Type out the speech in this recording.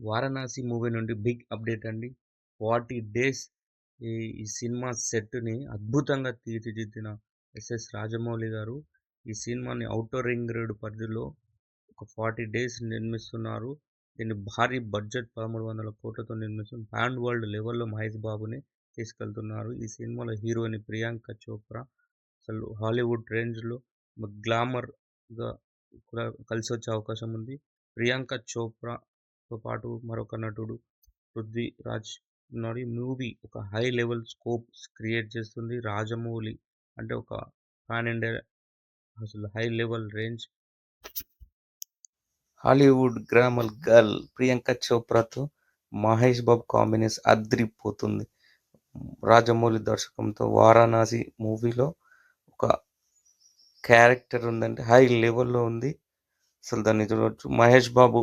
Varanasi movie నుండి big update అండి. 40 days ఈ ఈ సినిమా సెట్‌ని అద్భుతంగా తీర్చిదిద్దిన ఎస్ఎస్ రాజమౌళి గారు ఈ సినిమాని ఔటర్ రింగ్ రోడ్ పరిధిలో ఒక 40 డేస్ నిర్మిస్తున్నారు. దీన్ని భారీ బడ్జెట్ 1300 కోట్లతో నిర్మిస్తున్న పాన్ వరల్డ్ లెవెల్‌లో మహేష్ బాబుని తీసుకెళ్తున్నారు. ఈ సినిమాలో హీరోయిన్ ప్రియాంక చోప్రా అసలు హాలీవుడ్ రేంజ్‌లో గ్లామర్‌గా కూడా కలిసొచ్చే అవకాశం ఉంది. ప్రియాంక చోప్రాతో పాటు మరొక నటుడు 'పృథ్వీరాజ్' ఉన్నాడు. ఈ మూవీ ఒక హై లెవెల్ స్కోప్స్ క్రియేట్ చేస్తుంది. రాజమౌళి అంటే ఒక పాన్ ఇండియా అసలు high level range Hollywood glamour girl Priyanka చోప్రాతో మహేష్ బాబు కాంబినేషన్ అదిరిపోతుంది. రాజమౌళి దర్శకంతో 'వారణాసి' మూవీలో ఒక క్యారెక్టర్ ఉందంటే హై లెవెల్‌లో ఉంది. అసలు దాన్ని చూడొచ్చు. మహేష్ బాబు